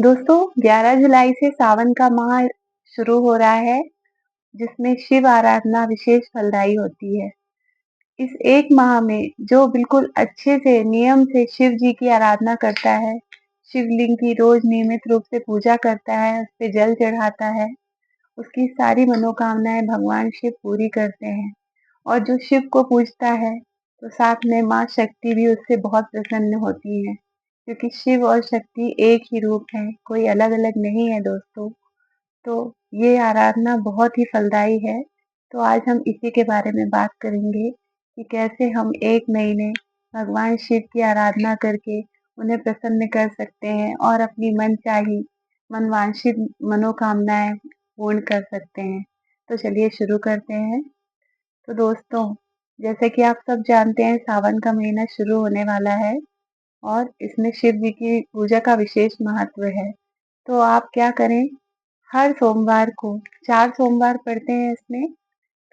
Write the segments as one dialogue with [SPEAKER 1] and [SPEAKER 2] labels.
[SPEAKER 1] दोस्तों 11 जुलाई से सावन का माह शुरू हो रहा है, जिसमें शिव आराधना विशेष फलदायी होती है। इस एक माह में जो बिल्कुल अच्छे से नियम से शिव जी की आराधना करता है, शिवलिंग की रोज नियमित रूप से पूजा करता है, उस पे जल चढ़ाता है, उसकी सारी मनोकामनाएं भगवान शिव पूरी करते हैं। और जो शिव को पूजता है, तो साथ में माँ शक्ति भी उससे बहुत प्रसन्न होती है, क्योंकि शिव और शक्ति एक ही रूप है, कोई अलग-अलग नहीं है दोस्तों। तो ये आराधना बहुत ही फलदायी है। तो आज हम इसी के बारे में बात करेंगे कि कैसे हम 1 महीने भगवान शिव की आराधना करके उन्हें प्रसन्न कर सकते हैं और अपनी मनचाही मनवांछित मनोकामनाएँ पूर्ण कर सकते हैं। तो चलिए शुरू करते हैं। तो दोस्तों, जैसे कि आप सब जानते हैं सावन का महीना शुरू होने वाला है और इसमें शिव जी की पूजा का विशेष महत्व है। तो आप क्या करें, हर सोमवार को 4 सोमवार पड़ते हैं इसमें,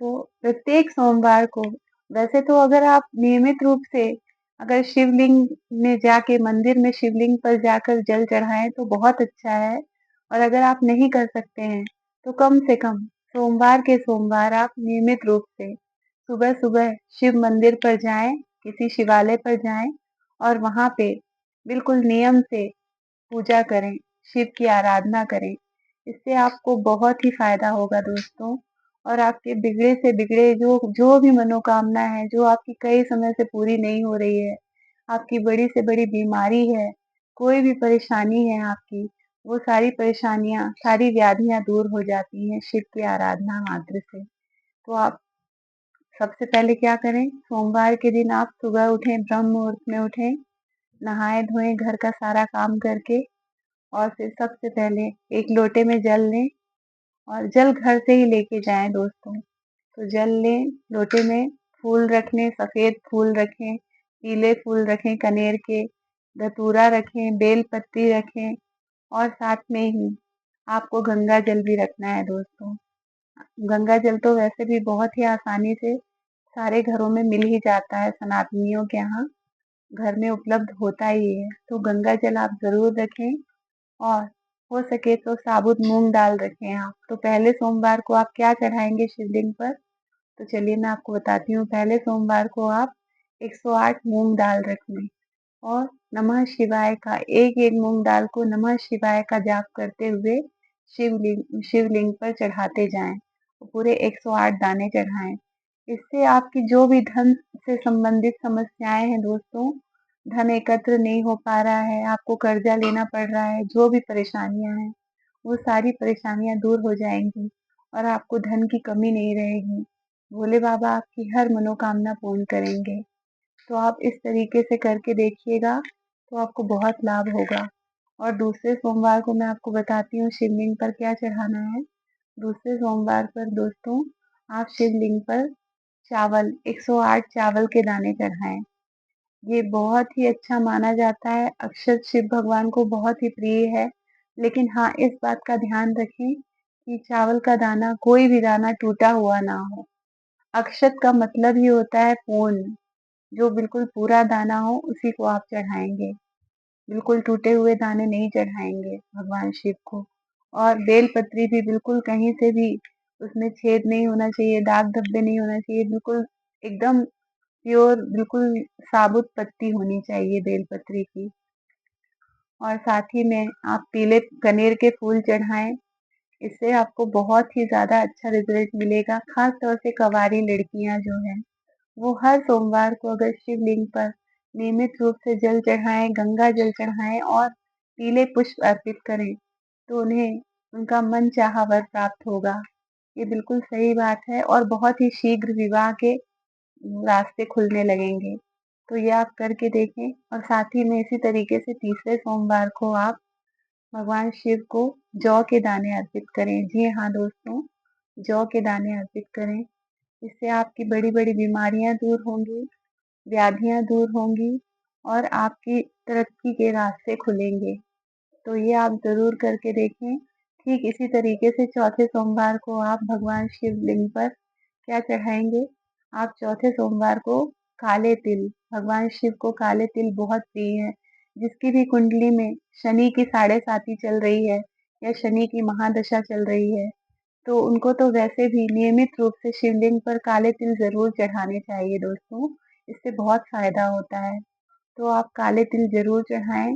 [SPEAKER 1] तो प्रत्येक सोमवार को वैसे तो अगर आप नियमित रूप से अगर शिवलिंग में जाके मंदिर में शिवलिंग पर जाकर जल चढ़ाएँ तो बहुत अच्छा है। और अगर आप नहीं कर सकते हैं, तो कम से कम सोमवार के सोमवार आप नियमित रूप से सुबह-सुबह शिव मंदिर पर जाएँ, किसी शिवालय पर जाएँ और वहाँ पे बिल्कुल नियम से पूजा करें, शिव की आराधना करें। इससे आपको बहुत ही फ़ायदा होगा दोस्तों। और आपके बिगड़े से बिगड़े जो जो भी मनोकामना है, जो आपकी कई समय से पूरी नहीं हो रही है, आपकी बड़ी से बड़ी बीमारी है, कोई भी परेशानी है आपकी, वो सारी परेशानियाँ, सारी व्याधियाँ दूर हो जाती हैं शिव की आराधना मात्र से। तो आप सबसे पहले क्या करें, सोमवार के दिन आप सुबह उठें, ब्रह्म मुहूर्त में उठें, नहाएँ-धोएँ, घर का सारा काम करके और फिर सबसे पहले एक लोटे में जल लें और जल घर से ही लेके जाएँ दोस्तों। तो जल लें, लोटे में फूल रख लें, सफ़ेद फूल रखें, पीले फूल रखें कनेर के, धतूरा रखें, बेल पत्ती रखें और साथ में ही आपको गंगा जल भी रखना है दोस्तों। गंगा जल तो वैसे भी बहुत ही आसानी से सारे घरों में मिल ही जाता है, सनातनियों के यहाँ घर में उपलब्ध होता ही है। तो गंगा जल आप ज़रूर रखें और हो सके तो साबुत मूँग दाल रखें आप। तो पहले सोमवार को आप क्या चढ़ाएँगे शिवलिंग पर? तो चलिए मैं आपको बताती हूँ। पहले सोमवार को आप 108 मूँग दाल रख लें और नमः शिवाय का एक-एक मूँग दाल को नमः शिवाय का जाप करते हुए शिवलिंग पर चढ़ाते जाएँ। तो पूरे 108 दाने चढ़ाएँ। इससे आपकी जो भी धन से संबंधित समस्याएँ हैं दोस्तों, धन एकत्र नहीं हो पा रहा है, आपको कर्जा लेना पड़ रहा है, जो भी परेशानियाँ हैं, वो सारी परेशानियाँ दूर हो जाएँगी और आपको धन की कमी नहीं रहेगी। भोले बाबा आपकी हर मनोकामना पूर्ण करेंगे। तो आप इस तरीके से करके देखिएगा, तो आपको बहुत लाभ होगा। और दूसरे सोमवार को मैं आपको बताती हूँ शिवलिंग पर क्या चढ़ाना है। दूसरे सोमवार पर दोस्तों आप शिवलिंग पर चावल 108 चावल के दाने चढ़ाएँ। ये बहुत ही अच्छा माना जाता है, अक्षत शिव भगवान को बहुत ही प्रिय है। लेकिन हाँ, इस बात का ध्यान रखें कि चावल का दाना कोई भी दाना टूटा हुआ ना हो। अक्षत का मतलब ही होता है पूर्ण, जो बिल्कुल पूरा दाना हो उसी को आप चढ़ाएँगे। बिल्कुल टूटे हुए दाने नहीं चढ़ाएँगे भगवान शिव को। और बेलपत्री भी बिल्कुल कहीं से भी उसमें छेद नहीं होना चाहिए, दाग धब्बे नहीं होना चाहिए, बिल्कुल एकदम प्योर बिल्कुल साबुत पत्ती होनी चाहिए बेलपत्री की। और साथ ही में आप पीले कनेर के फूल चढ़ाएँ, इससे आपको बहुत ही ज़्यादा अच्छा रिज़ल्ट मिलेगा। ख़ास तौर से कँवारी लड़कियाँ जो हैं, वो हर सोमवार को अगर शिवलिंग पर नियमित रूप से जल चढ़ाएँ, गंगा जल चढ़ाएँ और पीले पुष्प अर्पित करें, तो उन्हें उनका मनचाहा वर प्राप्त होगा। ये बिल्कुल सही बात है और बहुत ही शीघ्र विवाह के रास्ते खुलने लगेंगे। तो ये आप करके देखें और साथ ही में इसी तरीके से तीसरे सोमवार को आप भगवान शिव को जौ के दाने अर्पित करें। जी हाँ दोस्तों, जौ के दाने अर्पित करें। इससे आपकी बड़ी-बड़ी बीमारियाँ दूर होंगी, व्याधियाँ दूर होंगी और आपकी तरक्की के रास्ते खुलेंगे। तो ये आप ज़रूर करके देखें। ठीक इसी तरीके से चौथे सोमवार को आप भगवान शिवलिंग पर क्या चढ़ाएँगे? आप चौथे सोमवार को काले तिल, भगवान शिव को काले तिल बहुत प्रिय हैं। जिसकी भी कुंडली में शनि की साढ़े साती चल रही है या शनि की महादशा चल रही है, तो उनको तो वैसे भी नियमित रूप से शिवलिंग पर काले तिल ज़रूर चढ़ाने चाहिए दोस्तों, इससे बहुत फ़ायदा होता है। तो आप काले तिल ज़रूर चढ़ाएँ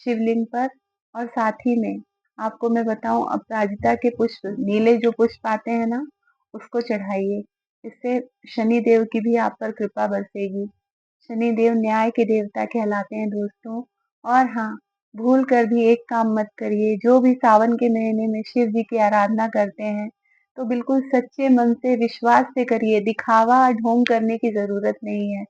[SPEAKER 1] शिवलिंग पर और साथ ही में आपको मैं बताऊँ अपराजिता के पुष्प, नीले जो पुष्प आते हैं ना, उसको चढ़ाइए। इससे शनि देव की भी आप पर कृपा बरसेगी। शनि देव न्याय के देवता कहलाते हैं दोस्तों। और हाँ, भूल कर भी एक काम मत करिए, जो भी सावन के महीने में शिव जी की आराधना करते हैं, तो बिल्कुल सच्चे मन से विश्वास से करिए, दिखावा ढोंग करने की ज़रूरत नहीं है।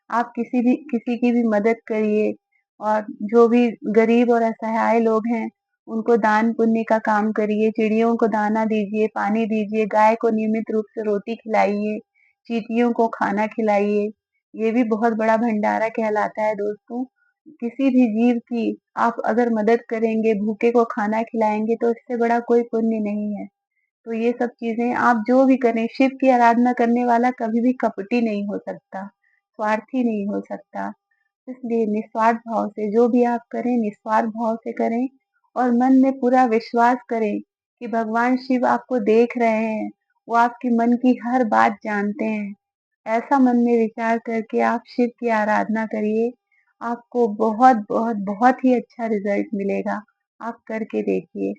[SPEAKER 1] आप किसी की भी मदद करिए और जो भी गरीब और असहाय लोग हैं, उनको दान पुण्य का काम करिए, चिड़ियों को दाना दीजिए, पानी दीजिए, गाय को नियमित रूप से रोटी खिलाइए, चींटियों को खाना खिलाइए। ये भी बहुत बड़ा भंडारा कहलाता है दोस्तों। किसी भी जीव की आप अगर मदद करेंगे, भूखे को खाना खिलाएँगे तो इससे बड़ा कोई पुण्य नहीं है। तो ये सब चीज़ें आप जो भी करें, शिव की आराधना करने वाला कभी भी कपटी नहीं हो सकता, स्वार्थी नहीं हो सकता। इसलिए निस्वार्थ भाव से जो भी आप करें, निस्वार्थ भाव से करें और मन में पूरा विश्वास करें कि भगवान शिव आपको देख रहे हैं, वो आपके मन की हर बात जानते हैं। ऐसा मन में विचार करके आप शिव की आराधना करिए, आपको बहुत, बहुत, बहुत ही अच्छा रिज़ल्ट मिलेगा। आप करके देखिए।